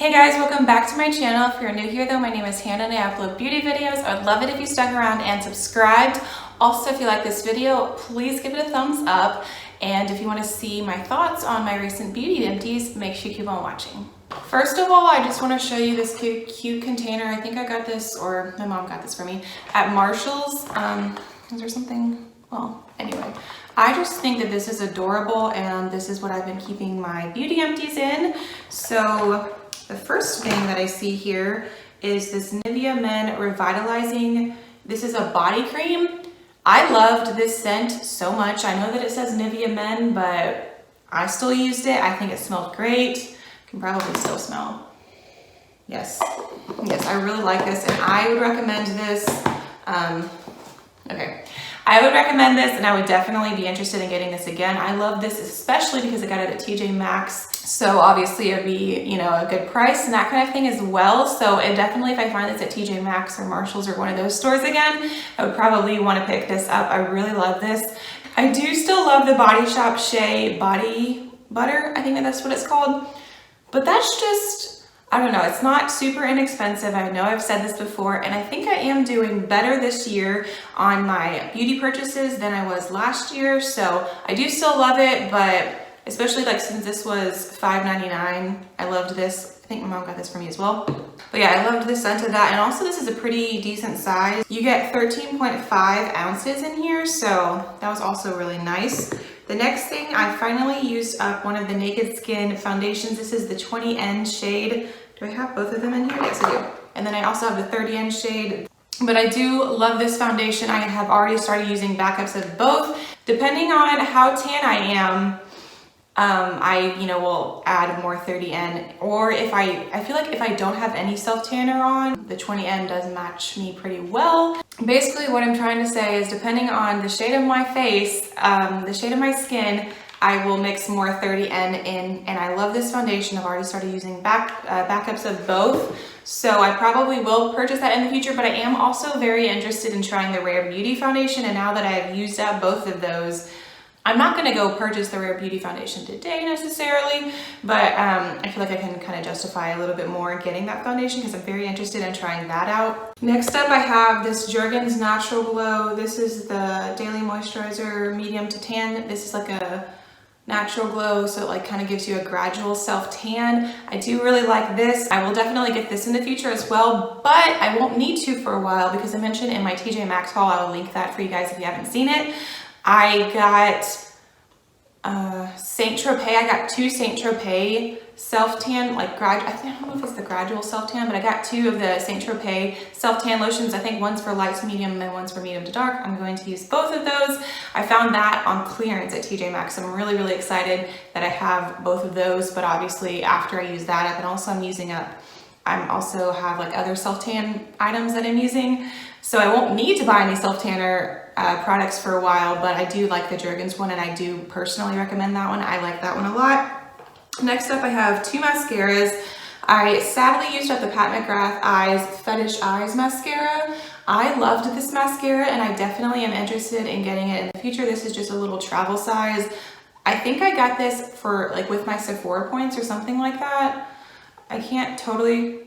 Hey guys, welcome back to my channel. If you're new here though, my name is Hannah and I upload beauty videos. I would love it if you stuck around and subscribed. Also, if you like this video, please give it a thumbs up. And if you want to see my thoughts on my recent beauty empties, make sure you keep on watching. First of all, I just want to show you this cute container. I think I got this, or my mom got this for me, at Marshall's. Is there something? Well, anyway. I just think that this is adorable and this is what I've been keeping my beauty empties in. So the first thing that I see here is this Nivea Men Revitalizing. This is a body cream. I loved this scent so much. I know that it says Nivea Men, but I still used it. I think it smelled great. Can probably still smell. Yes, I really like this and I would recommend this. I would recommend this and I would definitely be interested in getting this again. I love this especially because I got it at TJ Maxx. So obviously it'd be, you know, a good price and that kind of thing as well. So it definitely, if I find this at TJ Maxx or Marshall's or one of those stores again, I would probably want to pick this up. I really love this. I do still love the Body Shop Shea Body Butter. I think that's what it's called. But that's just, I don't know, it's not super inexpensive. I know I've said this before, and I think I am doing better this year on my beauty purchases than I was last year. So I do still love it, but especially like since this was $5.99, I loved this. I think my mom got this for me as well. But yeah, I loved the scent of that. And also this is a pretty decent size. You get 13.5 ounces in here, so that was also really nice. The next thing, I finally used up one of the Naked Skin foundations. This is the 20N shade. Do I have both of them in here? Yes, I do. And then I also have the 30N shade. But I do love this foundation. I have already started using backups of both. Depending on how tan I am, I will add more 30N, or if I feel like if I don't have any self tanner on, the 20N does match me pretty well. Basically what I'm trying to say is depending on the shade of my face, the shade of my skin, I will mix more 30N in, and I love this foundation. I've already started using backups of both, so I probably will purchase that in the future, but I am also very interested in trying the Rare Beauty foundation, and now that I have used up both of those, I'm not going to go purchase the Rare Beauty foundation today necessarily, but I feel like I can kind of justify a little bit more getting that foundation because I'm very interested in trying that out. Next up, I have this Jergens Natural Glow. This is the Daily Moisturizer Medium to Tan. This is like a natural glow, so it like kind of gives you a gradual self tan. I do really like this. I will definitely get this in the future as well, but I won't need to for a while because I mentioned in my TJ Maxx haul, I will link that for you guys if you haven't seen it. I got Saint Tropez. I got two Saint Tropez self-tan, like I don't know if it's the gradual self-tan, but I got two of the Saint Tropez self-tan lotions. I think one's for light to medium and one's for medium to dark. I'm going to use both of those. I found that on clearance at TJ Maxx. I'm really, really excited that I have both of those, but obviously after I use that up, and also I also have like other self-tan items that I'm using. So I won't need to buy any self-tanner products for a while, but I do like the Jergens one and I do personally recommend that one. I like that one a lot. Next up, I have two mascaras. I sadly used up the Pat McGrath Eyes Fetish Eyes mascara. I loved this mascara and I definitely am interested in getting it in the future. This is just a little travel size. I think I got this for like with my Sephora points or something like that. I can't totally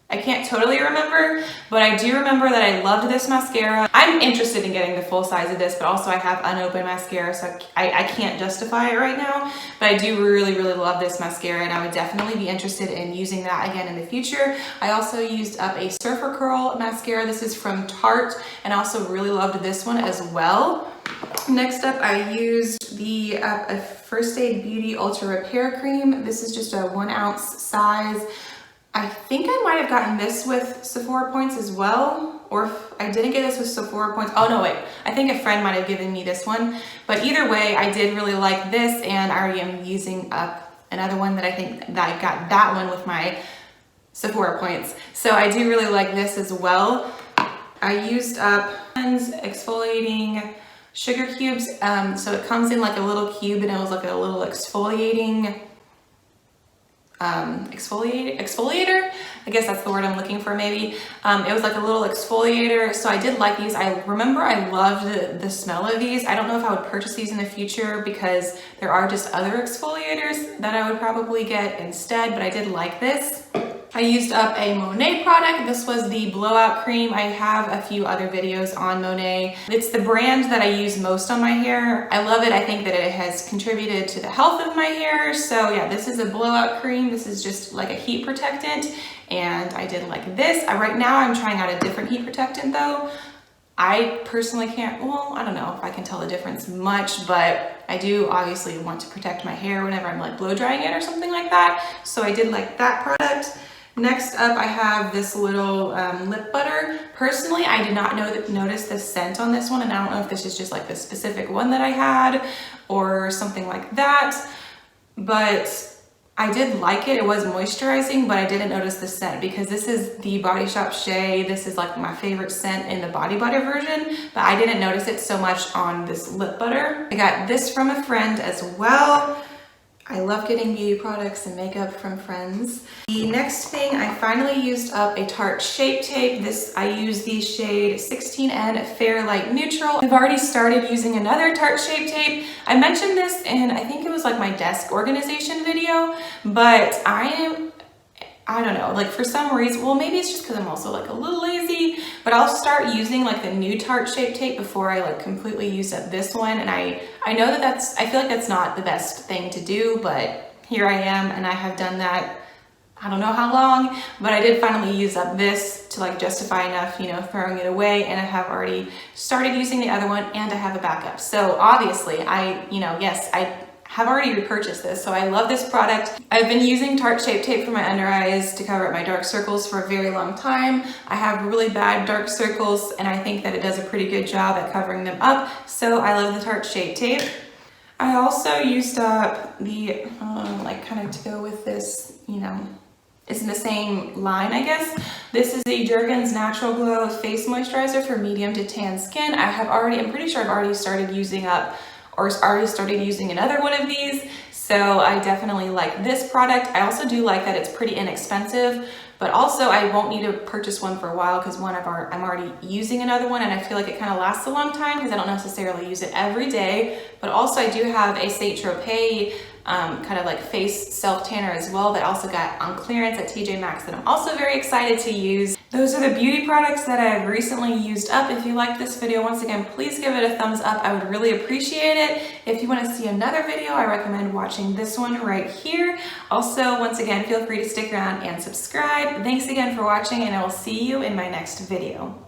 remember, but I do remember that I loved this mascara. I'm interested in getting the full size of this, but also I have unopened mascara, so I can't justify it right now, but I do really, really love this mascara, and I would definitely be interested in using that again in the future. I also used up a Surfer Curl mascara. This is from Tarte, and I also really loved this one as well. Next up, I used the First Aid Beauty Ultra Repair Cream. This is just a 1 ounce size. I think I might have gotten this with Sephora points as well, or if I didn't get this with Sephora points, oh no wait, I think a friend might have given me this one, but either way, I did really like this, and I already am using up another one that I think that I got that one with my Sephora points. So I do really like this as well. I used up exfoliating sugar cubes, so it comes in like a little cube and it was like a little exfoliating exfoliator. I guess that's the word I'm looking for maybe. It was like a little exfoliator, so I did like these. I remember I loved the smell of these. I don't know if I would purchase these in the future because there are just other exfoliators that I would probably get instead, but I did like this. I used up a Monet product. This was the Blowout Cream. I have a few other videos on Monet. It's the brand that I use most on my hair. I love it. I think that it has contributed to the health of my hair. So yeah, this is a Blowout Cream. This is just like a heat protectant, and I did like this. Right now I'm trying out a different heat protectant though. I personally can't, well, I don't know if I can tell the difference much, but I do obviously want to protect my hair whenever I'm like blow drying it or something like that. So I did like that product. Next up, I have this little lip butter. Personally, I did not notice the scent on this one, and I don't know if this is just like the specific one that I had or something like that, but I did like it. It was moisturizing, but I didn't notice the scent because this is the Body Shop Shea. This is like my favorite scent in the body butter version, but I didn't notice it so much on this lip butter. I got this from a friend as well. I love getting beauty products and makeup from friends. The next thing, I finally used up a Tarte Shape Tape. I use the shade 16N Fair Light Neutral. I've already started using another Tarte Shape Tape. I mentioned this in, I think it was like my desk organization video, but I don't know, like for some reason, well, maybe it's just because I'm also like a little lazy, but I'll start using like the new Tarte Shape Tape before I like completely use up this one. And I know that I feel like that's not the best thing to do, but here I am, and I have done that, I don't know how long, but I did finally use up this to like justify enough, you know, throwing it away. And I have already started using the other one, and I have a backup. So obviously yes, I have already repurchased this, so I love this product. I've been using Tarte Shape Tape for my under eyes to cover up my dark circles for a very long time. I have really bad dark circles, and I think that it does a pretty good job at covering them up, so I love the Tarte Shape Tape. I also used up the, like kind of to go with this, you know, it's in the same line, I guess. This is the Jergens Natural Glow Face Moisturizer for medium to tan skin. I'm pretty sure I've already started using up or already started using another one of these. So I definitely like this product. I also do like that it's pretty inexpensive, but also I won't need to purchase one for a while because I'm already using another one, and I feel like it kind of lasts a long time because I don't necessarily use it every day. But also I do have a Saint Tropez kind of like face self tanner as well that also got on clearance at TJ Maxx that I'm also very excited to use. Those are the beauty products that I've recently used up. If you liked this video, once again, please give it a thumbs up. I would really appreciate it. If you want to see another video, I recommend watching this one right here. Also, once again, feel free to stick around and subscribe. Thanks again for watching, and I will see you in my next video.